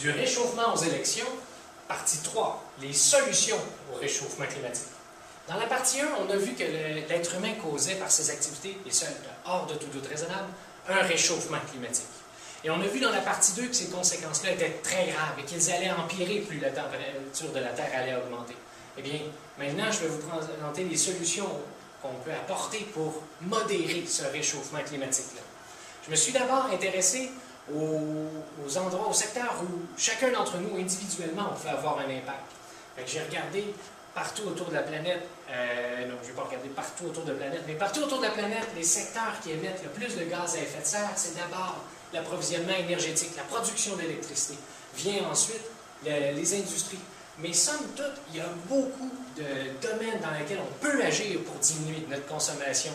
Du réchauffement aux élections, partie 3, les solutions au réchauffement climatique. Dans la partie 1, on a vu que l'être humain causait par ses activités, et seules hors de tout doute raisonnable, un réchauffement climatique. Et on a vu dans la partie 2 que ces conséquences-là étaient très graves et qu'ils allaient empirer plus la température de la Terre allait augmenter. Eh bien, maintenant, je vais vous présenter les solutions qu'on peut apporter pour modérer ce réchauffement climatique-là. Je me suis d'abord intéressé aux endroits, aux secteurs où chacun d'entre nous, individuellement, on peut avoir un impact. J'ai regardé partout autour de la planète, non, je ne vais pas regarder partout autour de la planète, mais partout autour de la planète, les secteurs qui émettent le plus de gaz à effet de serre, c'est d'abord l'approvisionnement énergétique, la production d'électricité. Vient ensuite les industries. Mais somme toute, il y a beaucoup de domaines dans lesquels on peut agir pour diminuer notre consommation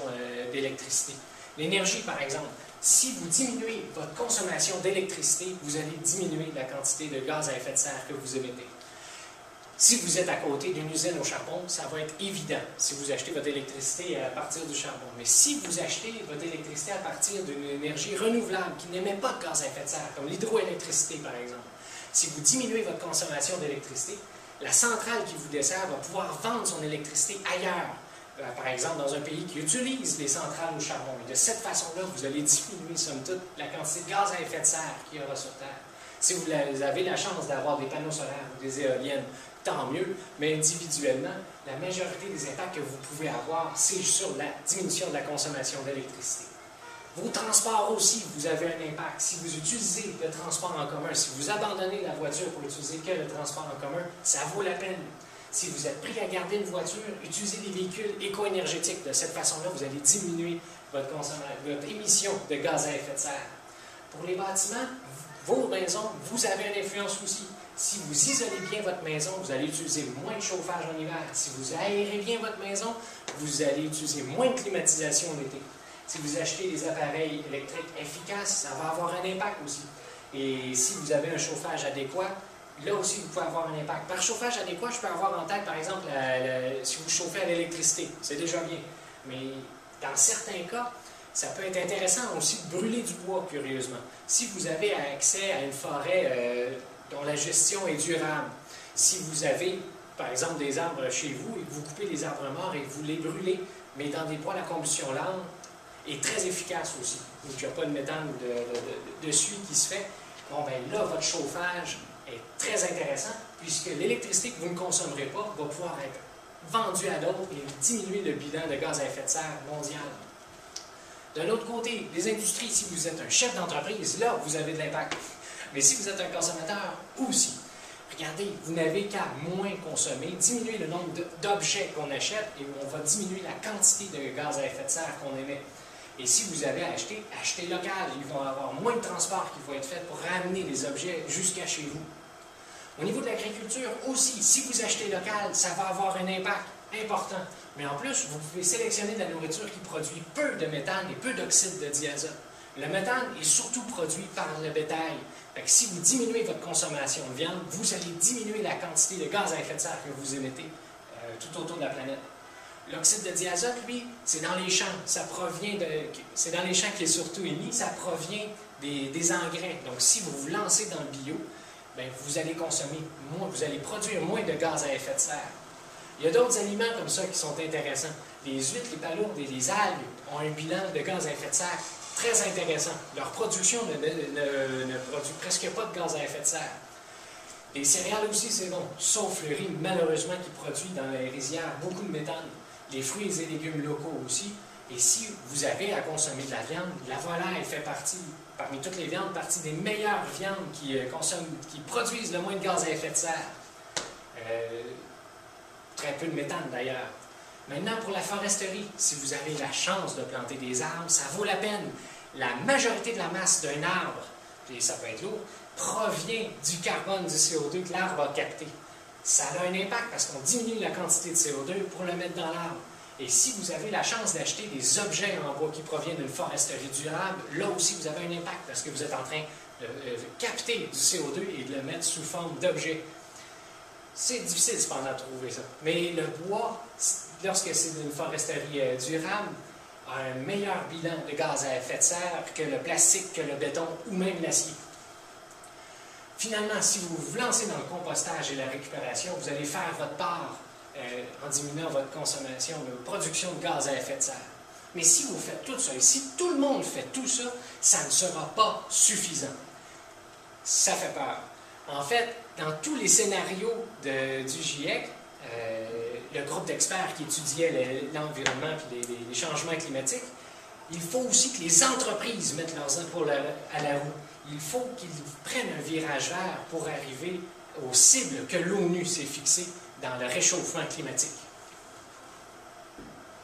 d'électricité. L'énergie, par exemple. Si vous diminuez votre consommation d'électricité, vous allez diminuer la quantité de gaz à effet de serre que vous émettez. Si vous êtes à côté d'une usine au charbon, ça va être évident si vous achetez votre électricité à partir du charbon. Mais si vous achetez votre électricité à partir d'une énergie renouvelable qui n'émet pas de gaz à effet de serre, comme l'hydroélectricité par exemple, si vous diminuez votre consommation d'électricité, la centrale qui vous dessert va pouvoir vendre son électricité ailleurs. Par exemple, dans un pays qui utilise les centrales au charbon. Et de cette façon-là, vous allez diminuer, somme toute, la quantité de gaz à effet de serre qu'il y aura sur Terre. Si vous avez la chance d'avoir des panneaux solaires ou des éoliennes, tant mieux, mais individuellement, la majorité des impacts que vous pouvez avoir, c'est sur la diminution de la consommation d'électricité. Vos transports aussi, vous avez un impact. Si vous utilisez le transport en commun, si vous abandonnez la voiture pour utiliser que le transport en commun, ça vaut la peine. Si vous êtes pris à garder une voiture, utilisez des véhicules éco-énergétiques. De cette façon-là, vous allez diminuer votre émission de gaz à effet de serre. Pour les bâtiments, vos maisons, vous avez une influence aussi. Si vous isolez bien votre maison, vous allez utiliser moins de chauffage en hiver. Si vous aérez bien votre maison, vous allez utiliser moins de climatisation en été. Si vous achetez des appareils électriques efficaces, ça va avoir un impact aussi. Et si vous avez un chauffage adéquat, là aussi, vous pouvez avoir un impact. Par chauffage adéquat, je peux avoir en tête, par exemple, si vous chauffez à l'électricité, c'est déjà bien. Mais dans certains cas, ça peut être intéressant aussi de brûler du bois, curieusement. Si vous avez accès à une forêt dont la gestion est durable, si vous avez, par exemple, des arbres chez vous et que vous coupez les arbres morts et que vous les brûlez, mais dans des poêles à combustion lente, est très efficace aussi. Donc, il n'y a pas de méthane ou de suie qui se fait. Bon, bien là, votre chauffage est très intéressant puisque l'électricité que vous ne consommerez pas va pouvoir être vendue à d'autres et diminuer le bilan de gaz à effet de serre mondial. D'un autre côté, les industries, si vous êtes un chef d'entreprise, là, vous avez de l'impact. Mais si vous êtes un consommateur, aussi. Regardez, vous n'avez qu'à moins consommer, diminuer le nombre d'objets qu'on achète et on va diminuer la quantité de gaz à effet de serre qu'on émet. Et si vous avez à acheter, achetez local. Ils vont avoir moins de transport qui vont être fait pour ramener les objets jusqu'à chez vous. Au niveau de l'agriculture aussi, si vous achetez local, ça va avoir un impact important. Mais en plus, vous pouvez sélectionner de la nourriture qui produit peu de méthane et peu d'oxyde de diazote. Le méthane est surtout produit par le bétail. Fait que si vous diminuez votre consommation de viande, vous allez diminuer la quantité de gaz à effet de serre que vous émettez tout autour de la planète. L'oxyde de diazote, lui, c'est dans les champs. C'est dans les champs qu'il est surtout émis. Ça provient des engrais. Donc, si vous vous lancez dans le bio, bien, vous allez consommer moins, vous allez produire moins de gaz à effet de serre. Il y a d'autres aliments comme ça qui sont intéressants. Les huîtres, les palourdes et les algues ont un bilan de gaz à effet de serre très intéressant. Leur production ne produit presque pas de gaz à effet de serre. Les céréales aussi, c'est bon, sauf le riz, malheureusement, qui produit dans les rizières beaucoup de méthane. Les fruits et légumes locaux aussi. Et si vous avez à consommer de la viande, la volaille fait partie, parmi toutes les viandes, partie des meilleures viandes qui produisent le moins de gaz à effet de serre. Très peu de méthane d'ailleurs. Maintenant, pour la foresterie, si vous avez la chance de planter des arbres, ça vaut la peine. La majorité de la masse d'un arbre, et ça peut être lourd, provient du carbone, du CO2 que l'arbre a capté. Ça a un impact parce qu'on diminue la quantité de CO2 pour le mettre dans l'arbre. Et si vous avez la chance d'acheter des objets en bois qui proviennent d'une foresterie durable, là aussi vous avez un impact parce que vous êtes en train de capter du CO2 et de le mettre sous forme d'objets. C'est difficile cependant de trouver ça. Mais le bois, lorsque c'est une foresterie durable, a un meilleur bilan de gaz à effet de serre que le plastique, que le béton ou même l'acier. Finalement, si vous vous lancez dans le compostage et la récupération, vous allez faire votre part en diminuant votre consommation de production de gaz à effet de serre. Mais si vous faites tout ça, et si tout le monde fait tout ça, ça ne sera pas suffisant. Ça fait peur. En fait, dans tous les scénarios du GIEC, le groupe d'experts qui étudiait l'environnement et les changements climatiques, il faut aussi que les entreprises mettent leurs épaules à la roue. Il faut qu'ils prennent un virage vert pour arriver aux cibles que l'ONU s'est fixées dans le réchauffement climatique.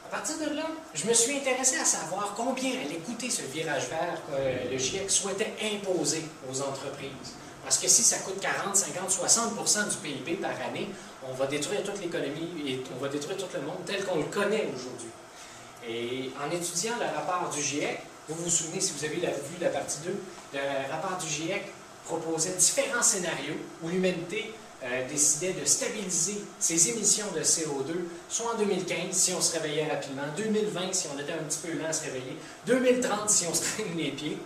À partir de là, je me suis intéressé à savoir combien allait coûter ce virage vert que le GIEC souhaitait imposer aux entreprises. Parce que si ça coûte 40, 50, 60% du PIB par année, on va détruire toute l'économie et on va détruire tout le monde tel qu'on le connaît aujourd'hui. Et en étudiant le rapport du GIEC, vous vous souvenez, si vous avez vu la partie 2, le rapport du GIEC proposait différents scénarios où l'humanité décidait de stabiliser ses émissions de CO2, soit en 2015 si on se réveillait rapidement, 2020 si on était un petit peu lent à se réveiller, 2030 si on se traîne les pieds,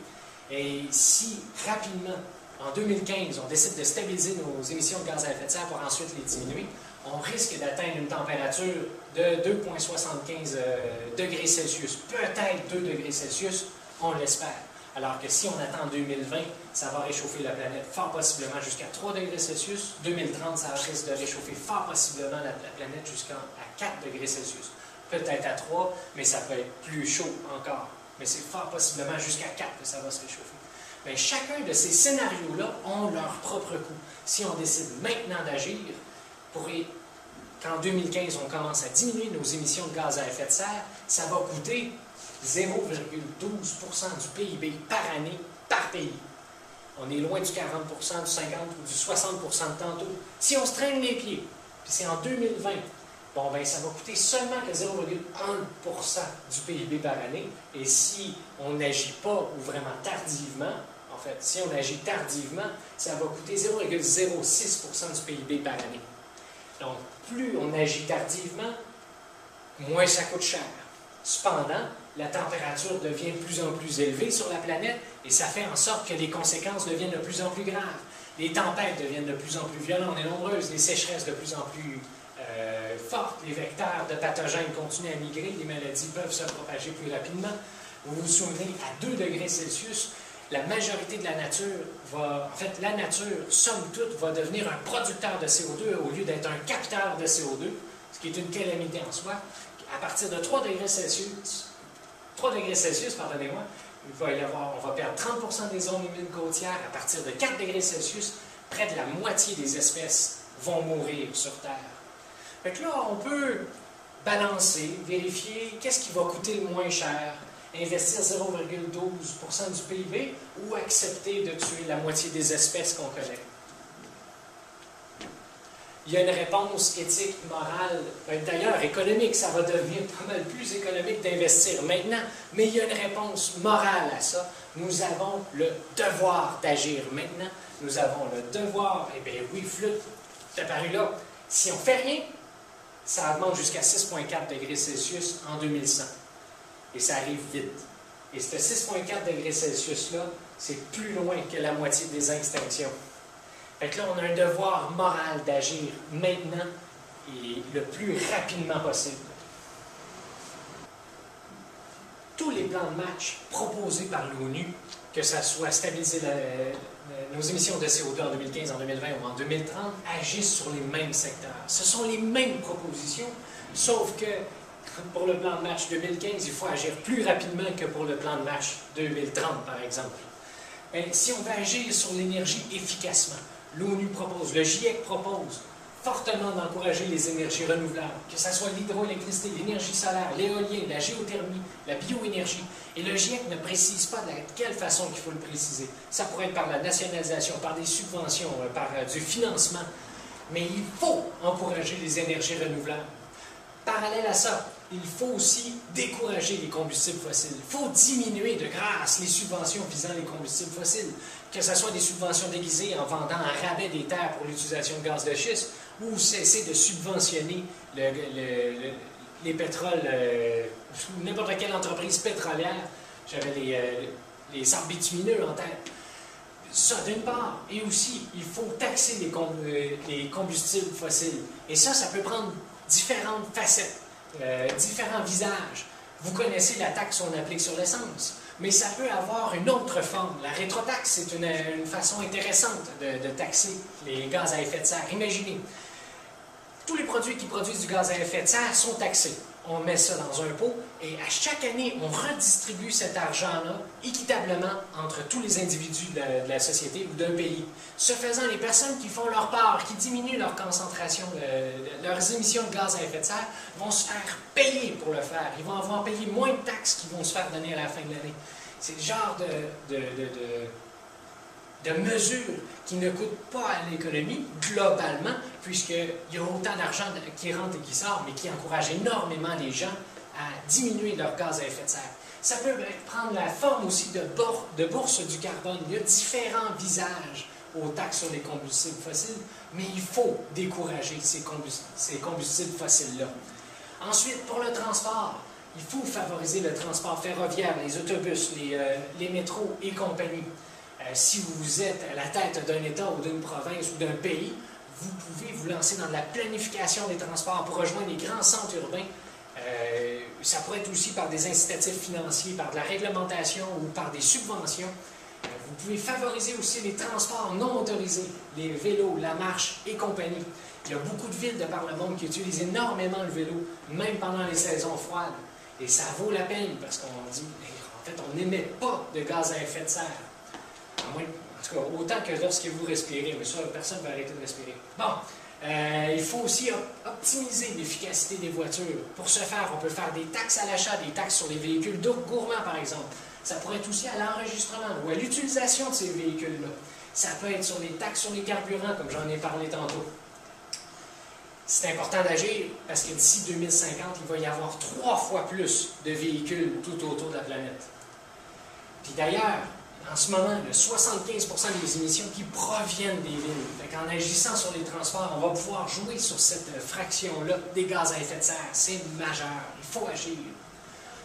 et si rapidement, en 2015, on décide de stabiliser nos émissions de gaz à effet de serre pour ensuite les diminuer, on risque d'atteindre une température de 2,75 degrés Celsius, peut-être 2 degrés Celsius, on l'espère. Alors que si on attend 2020, ça va réchauffer la planète fort possiblement jusqu'à 3 degrés Celsius. 2030, ça risque de réchauffer fort possiblement la planète jusqu'à 4 degrés Celsius. Peut-être à 3, mais ça peut être plus chaud encore. Mais c'est fort possiblement jusqu'à 4 que ça va se réchauffer. Bien, chacun de ces scénarios-là ont leur propre coût. Si on décide maintenant d'agir, qu'en 2015, on commence à diminuer nos émissions de gaz à effet de serre, ça va coûter 0,12% du PIB par année, par pays. On est loin du 40%, du 50% ou du 60% de tantôt. Si on se traîne les pieds, puis c'est en 2020, bon, ben, ça va coûter seulement que 0,1% du PIB par année. Et si on n'agit pas, ou vraiment tardivement, en fait, si on agit tardivement, ça va coûter 0,06% du PIB par année. Donc, plus on agit tardivement, moins ça coûte cher. Cependant, la température devient de plus en plus élevée sur la planète et ça fait en sorte que les conséquences deviennent de plus en plus graves. Les tempêtes deviennent de plus en plus violentes et nombreuses, les sécheresses de plus en plus fortes, les vecteurs de pathogènes continuent à migrer, les maladies peuvent se propager plus rapidement. Vous vous souvenez, à 2 degrés Celsius, la majorité de la nature la nature, somme toute, va devenir un producteur de CO2 au lieu d'être un capteur de CO2, ce qui est une calamité en soi. À partir de 3 degrés Celsius, pardonnez-moi, on va perdre 30% des zones humides côtières. À partir de 4 degrés Celsius, près de la moitié des espèces vont mourir sur Terre. Fait que là, on peut balancer, vérifier qu'est-ce qui va coûter le moins cher. Investir 0,12% du PIB ou accepter de tuer la moitié des espèces qu'on connaît. Il y a une réponse éthique, morale, d'ailleurs économique, ça va devenir pas mal plus économique d'investir maintenant, mais il y a une réponse morale à ça. Nous avons le devoir d'agir maintenant. Nous avons le devoir, eh bien oui, flûte, c'est apparu là. Si on ne fait rien, ça augmente jusqu'à 6,4 degrés Celsius en 2100. Et ça arrive vite. Et ce 6,4 degrés Celsius-là, c'est plus loin que la moitié des extinctions. Fait que là, on a un devoir moral d'agir maintenant et le plus rapidement possible. Tous les plans de match proposés par l'ONU, que ce soit stabiliser nos émissions de CO2 en 2015, en 2020 ou en 2030, agissent sur les mêmes secteurs. Ce sont les mêmes propositions, sauf que pour le plan de match 2015, il faut agir plus rapidement que pour le plan de match 2030, par exemple. Mais si on veut agir sur l'énergie efficacement, l'ONU propose, le GIEC propose fortement d'encourager les énergies renouvelables, que ce soit l'hydroélectricité, l'énergie solaire, l'éolien, la géothermie, la bioénergie. Et le GIEC ne précise pas de quelle façon qu'il faut le préciser. Ça pourrait être par la nationalisation, par des subventions, par du financement. Mais il faut encourager les énergies renouvelables. Parallèle à ça, il faut aussi décourager les combustibles fossiles. Il faut diminuer de grâce les subventions visant les combustibles fossiles, que ce soit des subventions déguisées en vendant un rabais des terres pour l'utilisation de gaz de schiste, ou cesser de subventionner les pétroles, n'importe quelle entreprise pétrolière. J'avais les sables bitumineux en tête. Ça, d'une part. Et aussi, il faut taxer les combustibles fossiles. Et ça peut prendre différentes facettes, différents visages. Vous connaissez la taxe qu'on applique sur l'essence, mais ça peut avoir une autre forme. La rétrotaxe, c'est une façon intéressante de taxer les gaz à effet de serre. Imaginez, tous les produits qui produisent du gaz à effet de serre sont taxés. On met ça dans un pot et à chaque année, on redistribue cet argent-là équitablement entre tous les individus de la société ou d'un pays. Ce faisant, les personnes qui font leur part, qui diminuent leur concentration, leurs émissions de gaz à effet de serre, vont se faire payer pour le faire. Ils vont avoir payé moins de taxes qu'ils vont se faire donner à la fin de l'année. C'est le genre de mesures qui ne coûtent pas à l'économie, globalement, puisqu'il y a autant d'argent qui rentre et qui sort, mais qui encourage énormément les gens à diminuer leur gaz à effet de serre. Ça peut prendre la forme aussi de bourse du carbone. Il y a différents visages aux taxes sur les combustibles fossiles, mais il faut décourager ces combustibles fossiles-là. Ensuite, pour le transport, il faut favoriser le transport ferroviaire, les autobus, les métros et compagnie. Si vous êtes à la tête d'un État ou d'une province ou d'un pays, vous pouvez vous lancer dans la planification des transports pour rejoindre les grands centres urbains. Ça pourrait être aussi par des incitatifs financiers, par de la réglementation ou par des subventions. Vous pouvez favoriser aussi les transports non motorisés, les vélos, la marche et compagnie. Il y a beaucoup de villes de par le monde qui utilisent énormément le vélo, même pendant les saisons froides. Et ça vaut la peine parce qu'on dit, en fait, on n'émet pas de gaz à effet de serre. À moins, en tout cas, autant que lorsque vous respirez, mais ça, personne ne va arrêter de respirer. Bon, il faut aussi optimiser l'efficacité des voitures. Pour ce faire, on peut faire des taxes à l'achat, des taxes sur les véhicules gourmands, par exemple. Ça pourrait être aussi à l'enregistrement ou à l'utilisation de ces véhicules-là. Ça peut être sur les taxes sur les carburants, comme j'en ai parlé tantôt. C'est important d'agir parce que d'ici 2050, il va y avoir 3 fois plus de véhicules tout autour de la planète. Puis d'ailleurs, en ce moment, 75% des émissions qui proviennent des villes. En agissant sur les transports, on va pouvoir jouer sur cette fraction-là des gaz à effet de serre. C'est majeur. Il faut agir.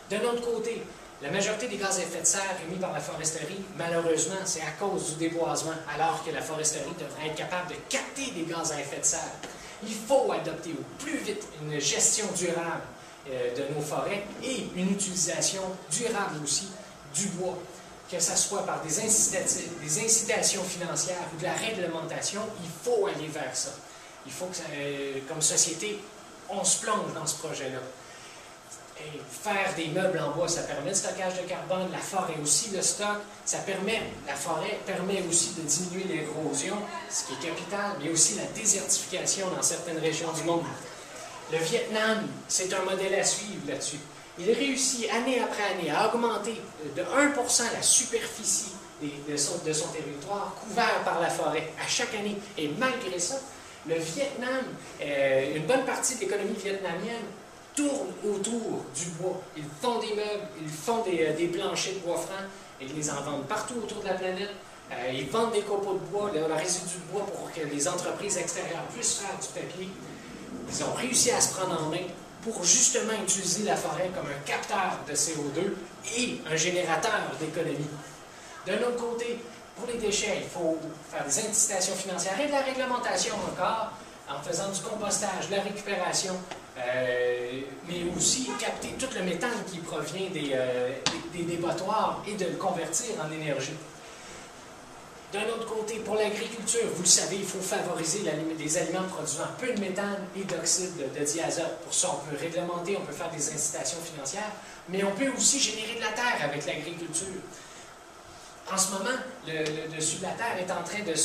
D'un autre côté, la majorité des gaz à effet de serre émis par la foresterie, malheureusement, c'est à cause du déboisement, alors que la foresterie devrait être capable de capter des gaz à effet de serre. Il faut adopter au plus vite une gestion durable de nos forêts et une utilisation durable aussi du bois. Que ce soit par des incitations financières ou de la réglementation, il faut aller vers ça. Il faut que, comme société, on se plonge dans ce projet-là. Et faire des meubles en bois, ça permet le stockage de carbone, la forêt aussi le stock, la forêt permet aussi de diminuer l'érosion, ce qui est capital, mais aussi la désertification dans certaines régions du monde. Le Vietnam, c'est un modèle à suivre là-dessus. Il réussit année après année à augmenter de 1% la superficie de son territoire couvert par la forêt à chaque année. Et malgré ça, le Vietnam, une bonne partie de l'économie vietnamienne tourne autour du bois. Ils font des meubles, ils font des planchers de bois franc, et ils les en vendent partout autour de la planète. Ils vendent des copeaux de bois, le résidu de bois pour que les entreprises extérieures puissent faire du papier. Ils ont réussi à se prendre en main pour justement utiliser la forêt comme un capteur de CO2 et un générateur d'économie. D'un autre côté, pour les déchets, il faut faire des incitations financières et de la réglementation encore, en faisant du compostage, de la récupération, mais aussi capter tout le méthane qui provient des dépotoirs et de le convertir en énergie. D'un autre côté, pour l'agriculture, vous le savez, il faut favoriser les aliments produisant peu de méthane et d'oxyde de diazote. Pour ça, on peut réglementer, on peut faire des incitations financières, mais on peut aussi générer de la terre avec l'agriculture. En ce moment, le dessus de la terre est en train de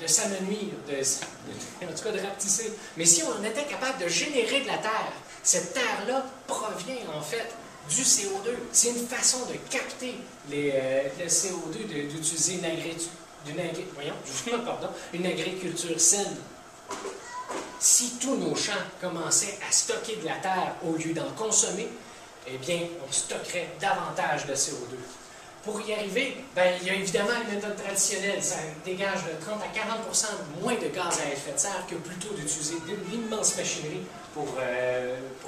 s'amenuire, en tout cas de rapetisser. Mais si on était capable de générer de la terre, cette terre-là provient en fait du CO2. C'est une façon de capter le CO2, d'utiliser une agriculture saine. Si tous nos champs commençaient à stocker de la terre au lieu d'en consommer, eh bien, on stockerait davantage de CO2. Pour y arriver, il y a évidemment les méthodes traditionnelles. Ça dégage de 30 à 40% moins de gaz à effet de serre que plutôt d'utiliser l'immense machinerie pour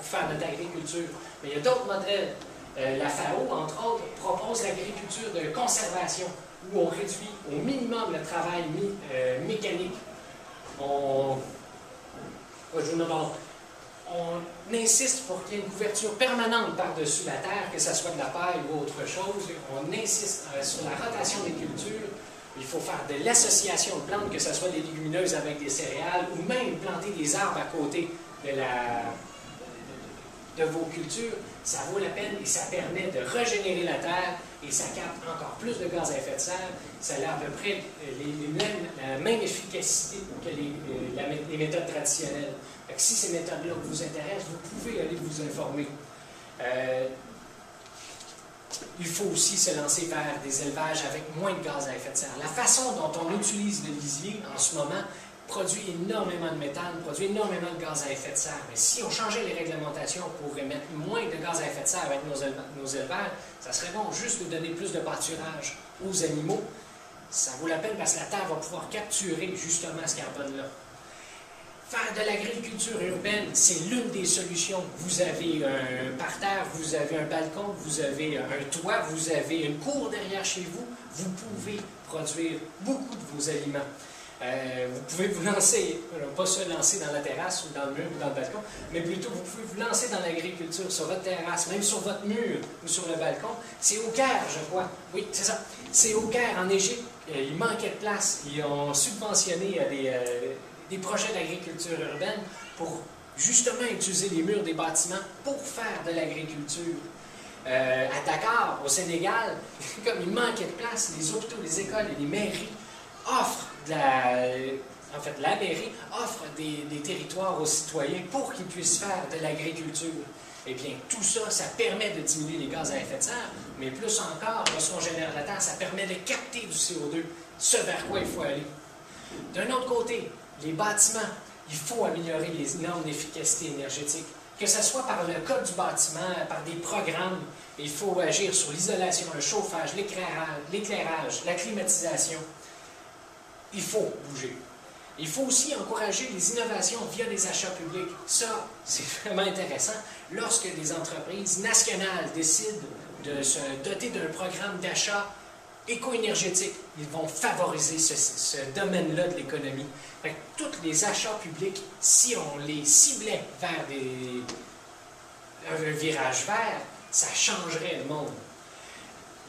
faire notre agriculture. Mais il y a d'autres modèles. La FAO, entre autres, propose l'agriculture de conservation, où on réduit au minimum le travail mécanique. On insiste pour qu'il y ait une couverture permanente par-dessus la terre, que ce soit de la paille ou autre chose. On insiste sur la rotation des cultures. Il faut faire de l'association de plantes, que ce soit des légumineuses avec des céréales, ou même planter des arbres à côté de vos cultures. Ça vaut la peine et ça permet de régénérer la terre et ça capte encore plus de gaz à effet de serre. Ça a à peu près la même efficacité que les méthodes traditionnelles. Donc, si ces méthodes-là vous intéressent, vous pouvez aller vous informer. Il faut aussi se lancer vers des élevages avec moins de gaz à effet de serre. La façon dont on utilise le lisier en ce moment produit énormément de méthane, produit énormément de gaz à effet de serre. Mais si on changeait les réglementations pour émettre moins de gaz à effet de serre avec nos élevages, ça serait bon juste de donner plus de pâturage aux animaux. Ça vaut la peine parce que la terre va pouvoir capturer justement ce carbone-là. Faire de l'agriculture urbaine, c'est l'une des solutions. Vous avez un parterre, vous avez un balcon, vous avez un toit, vous avez une cour derrière chez vous. Vous pouvez produire beaucoup de vos aliments. Vous pouvez vous lancer, pas se lancer dans la terrasse ou dans le mur ou dans le balcon, mais plutôt vous pouvez vous lancer dans l'agriculture, sur votre terrasse, même sur votre mur ou sur le balcon. C'est au Caire, je crois. Oui, c'est ça. C'est au Caire, en Égypte. Il manquait de place. Ils ont subventionné des projets d'agriculture urbaine pour justement utiliser les murs des bâtiments pour faire de l'agriculture. À Dakar, au Sénégal, comme il manquait de place, les hôpitaux, les écoles et les mairies offrent la mairie offre des territoires aux citoyens pour qu'ils puissent faire de l'agriculture. Eh bien, tout ça, ça permet de diminuer les gaz à effet de serre, mais plus encore, lorsqu'on génère la terre, ça permet de capter du CO2, ce vers quoi il faut aller. D'un autre côté, les bâtiments, il faut améliorer les normes d'efficacité énergétique. Que ce soit par le code du bâtiment, par des programmes, il faut agir sur l'isolation, le chauffage, l'éclairage, la climatisation. Il faut bouger. Il faut aussi encourager les innovations via des achats publics. Ça, c'est vraiment intéressant. Lorsque des entreprises nationales décident de se doter d'un programme d'achat éco-énergétique, ils vont favoriser ce domaine-là de l'économie. Tous les achats publics, si on les ciblait vers un virage vert, ça changerait le monde.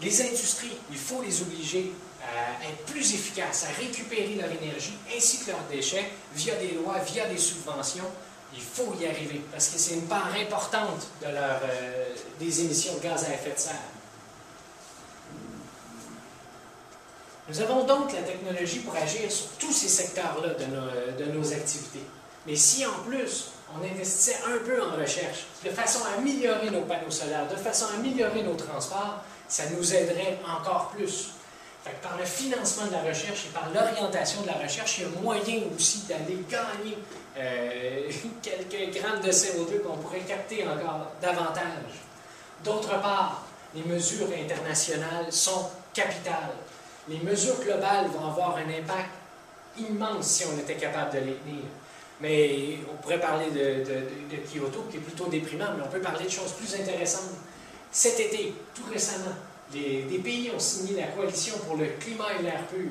Les industries, il faut les obliger à être plus efficaces, à récupérer leur énergie ainsi que leurs déchets via des lois, via des subventions. Il faut y arriver parce que c'est une part importante des émissions de gaz à effet de serre. Nous avons donc la technologie pour agir sur tous ces secteurs-là de nos activités. Mais si en plus, on investissait un peu en recherche, de façon à améliorer nos panneaux solaires, de façon à améliorer nos transports, ça nous aiderait encore plus. Par le financement de la recherche et par l'orientation de la recherche, il y a moyen aussi d'aller gagner quelques grammes de CO2 qu'on pourrait capter encore davantage. D'autre part, les mesures internationales sont capitales. Les mesures globales vont avoir un impact immense si on était capable de les tenir. Mais on pourrait parler de Kyoto, qui est plutôt déprimant, mais on peut parler de choses plus intéressantes. Cet été, tout récemment, des pays ont signé la coalition pour le climat et l'air pur.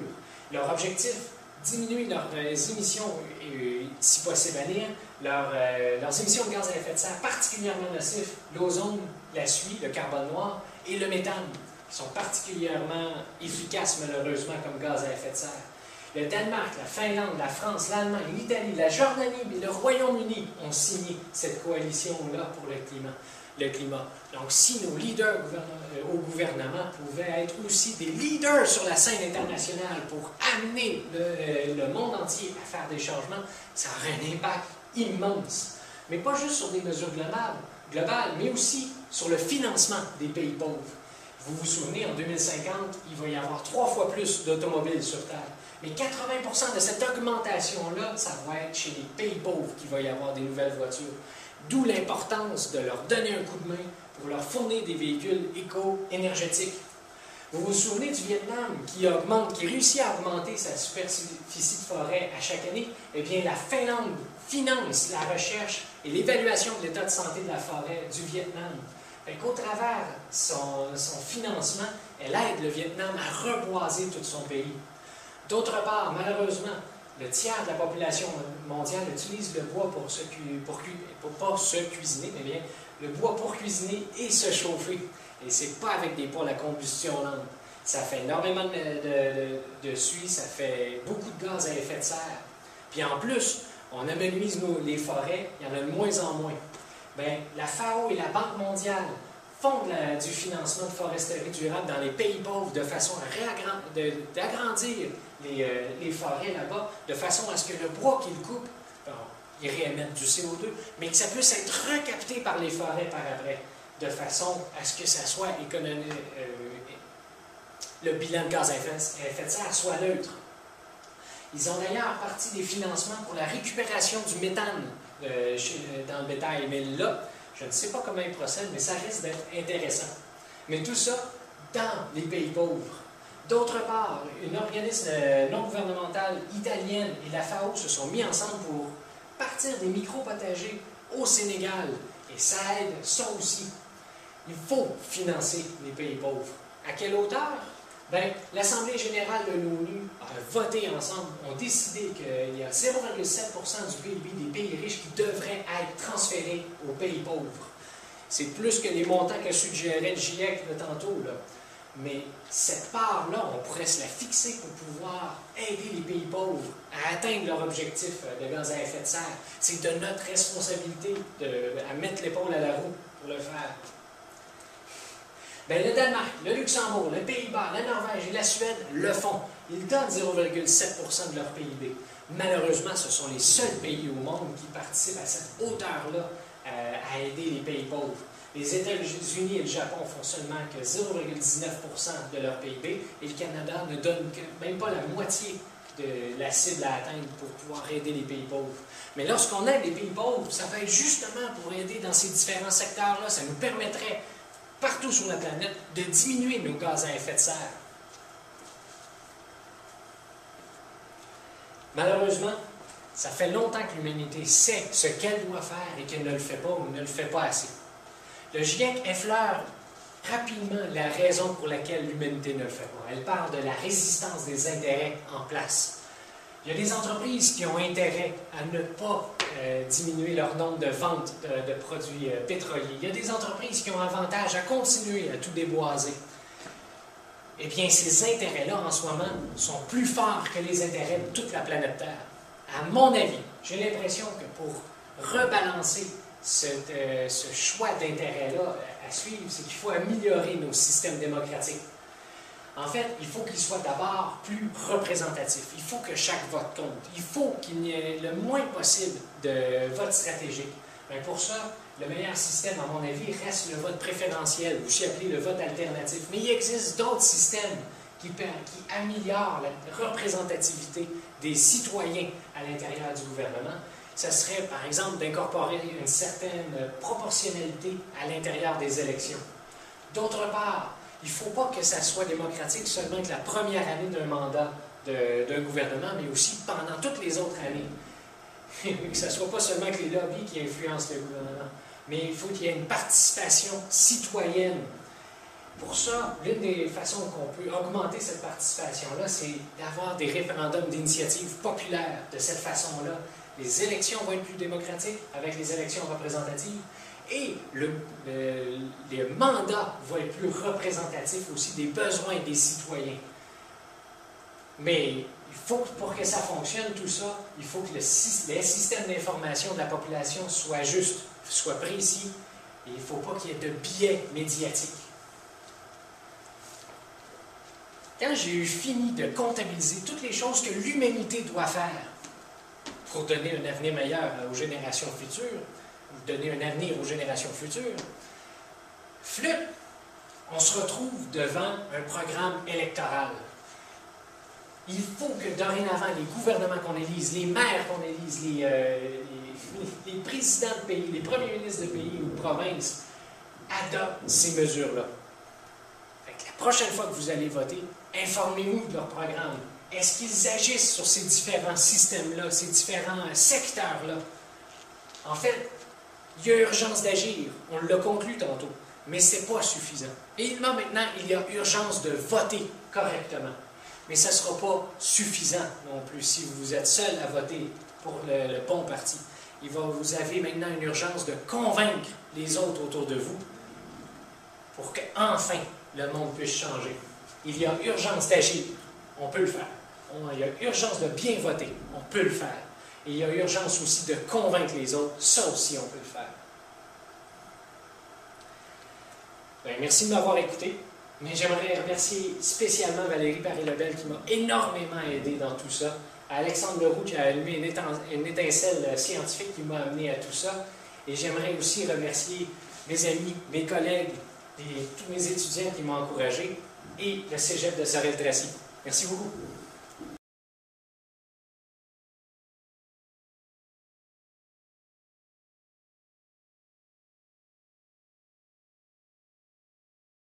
Leur objectif, diminuer leurs émissions, si possible à lire, leurs émissions de gaz à effet de serre particulièrement nocifs, l'ozone, la suie, le carbone noir et le méthane, qui sont particulièrement efficaces malheureusement comme gaz à effet de serre. Le Danemark, la Finlande, la France, l'Allemagne, l'Italie, la Jordanie et le Royaume-Uni ont signé cette coalition-là pour le climat. Donc, si nos leaders au gouvernement pouvaient être aussi des leaders sur la scène internationale pour amener le monde entier à faire des changements, ça aurait un impact immense. Mais pas juste sur des mesures globales, mais aussi sur le financement des pays pauvres. Vous vous souvenez, en 2050, il va y avoir 3 fois plus d'automobiles sur Terre. Mais 80% de cette augmentation-là, ça va être chez les pays pauvres qu'il va y avoir des nouvelles voitures. D'où l'importance de leur donner un coup de main pour leur fournir des véhicules éco-énergétiques. Vous vous souvenez du Vietnam qui réussit à augmenter sa superficie de forêt à chaque année? Eh bien, la Finlande finance la recherche et l'évaluation de l'état de santé de la forêt du Vietnam. Qu'au travers son financement, elle aide le Vietnam à reboiser tout son pays. D'autre part, malheureusement, le tiers de la population mondiale utilise le bois pas se cuisiner, mais bien le bois pour cuisiner et se chauffer. Et c'est pas avec des poêles à combustion lente. Ça fait énormément de suie, ça fait beaucoup de gaz à effet de serre. Puis en plus, on amenuise les forêts, il y en a de moins en moins. Bien, la FAO et la Banque mondiale font du financement de foresterie durable dans les pays pauvres de façon à d'agrandir les forêts là-bas, de façon à ce que le bois qu'ils coupent, bon, ils réémettent du CO2, mais que ça puisse être recapté par les forêts par après, de façon à ce que ça soit le bilan de gaz à effet de serre soit neutre. Ils ont d'ailleurs parti des financements pour la récupération du méthane dans le bétail, mais là, je ne sais pas comment ils procèdent, mais ça risque d'être intéressant. Mais tout ça dans les pays pauvres. D'autre part, une organisme non gouvernementale italienne et la FAO se sont mis ensemble pour partir des micro-potagers au Sénégal. Et ça aide, ça aussi. Il faut financer les pays pauvres. À quelle hauteur? Bien, l'Assemblée générale de l'ONU a voté ensemble, ont décidé qu'il y a 0,7% du PIB des pays riches qui devraient être transférés aux pays pauvres. C'est plus que les montants que suggérait le GIEC de tantôt, là. Mais cette part-là, on pourrait se la fixer pour pouvoir aider les pays pauvres à atteindre leur objectif de gaz à effet de serre. C'est de notre responsabilité à mettre l'épaule à la roue pour le faire. Bien, le Danemark, le Luxembourg, les Pays-Bas, la Norvège et la Suède le font. Ils donnent 0,7% de leur PIB. Malheureusement, ce sont les seuls pays au monde qui participent à cette hauteur-là à aider les pays pauvres. Les États-Unis et le Japon font seulement que 0,19% de leur PIB et le Canada ne donne même pas la moitié de la cible à atteindre pour pouvoir aider les pays pauvres. Mais lorsqu'on aide les pays pauvres, ça va être justement pour aider dans ces différents secteurs-là. Ça nous permettrait partout sur la planète, de diminuer nos gaz à effet de serre. Malheureusement, ça fait longtemps que l'humanité sait ce qu'elle doit faire et qu'elle ne le fait pas ou ne le fait pas assez. Le GIEC effleure rapidement la raison pour laquelle l'humanité ne le fait pas. Elle parle de la résistance des intérêts en place. Il y a des entreprises qui ont intérêt à ne pas diminuer leur nombre de ventes de produits pétroliers. Il y a des entreprises qui ont avantage à continuer à tout déboiser. Eh bien, ces intérêts-là, en ce moment, sont plus forts que les intérêts de toute la planète Terre. À mon avis, j'ai l'impression que pour rebalancer ce choix d'intérêts-là à suivre, c'est qu'il faut améliorer nos systèmes démocratiques. En fait, il faut qu'il soit d'abord plus représentatif. Il faut que chaque vote compte. Il faut qu'il n'y ait le moins possible de vote stratégique. Bien, pour ça, le meilleur système, à mon avis, reste le vote préférentiel, aussi appelé le vote alternatif. Mais il existe d'autres systèmes qui améliorent la représentativité des citoyens à l'intérieur du gouvernement. Ce serait, par exemple, d'incorporer une certaine proportionnalité à l'intérieur des élections. D'autre part, il ne faut pas que ça soit démocratique seulement que la première année d'un mandat d'un gouvernement, mais aussi pendant toutes les autres années. Que ce ne soit pas seulement que les lobbies qui influencent le gouvernement, mais il faut qu'il y ait une participation citoyenne. Pour ça, l'une des façons qu'on peut augmenter cette participation-là, c'est d'avoir des référendums d'initiative populaire. De cette façon-là, les élections vont être plus démocratiques avec les élections représentatives. Et le mandat va être plus représentatif aussi des besoins des citoyens. Mais il faut, pour que ça fonctionne, tout ça, il faut que les systèmes d'information de la population soient justes, soient précis, et il ne faut pas qu'il y ait de biais médiatiques. Quand j'ai eu fini de comptabiliser toutes les choses que l'humanité doit faire pour donner un avenir meilleur aux générations futures, donner un avenir aux générations futures, flûte, on se retrouve devant un programme électoral. Il faut que dorénavant, les gouvernements qu'on élise, les maires qu'on élise, les présidents de pays, les premiers ministres de pays ou de provinces adoptent ces mesures-là. La prochaine fois que vous allez voter, informez-vous de leur programme. Est-ce qu'ils agissent sur ces différents systèmes-là, ces différents secteurs-là? En fait, il y a urgence d'agir. On l'a conclu tantôt. mais ce n'est pas suffisant. Et là, maintenant, il y a urgence de voter correctement. Mais ça ne sera pas suffisant non plus si vous êtes seul à voter pour le bon parti. Vous avez maintenant une urgence de convaincre les autres autour de vous pour qu'enfin le monde puisse changer. Il y a urgence d'agir. On peut le faire. Il y a urgence de bien voter. On peut le faire. Et il y a urgence aussi de convaincre les autres. Ça aussi, on peut le faire. Bien, merci de m'avoir écouté. Mais j'aimerais remercier spécialement Valérie Paris-Lebel qui m'a énormément aidé dans tout ça. À Alexandre Leroux qui a allumé une étincelle scientifique qui m'a amené à tout ça. Et j'aimerais aussi remercier mes amis, mes collègues, tous mes étudiants qui m'ont encouragé et le Cégep de Sorel-Tracy. Merci beaucoup.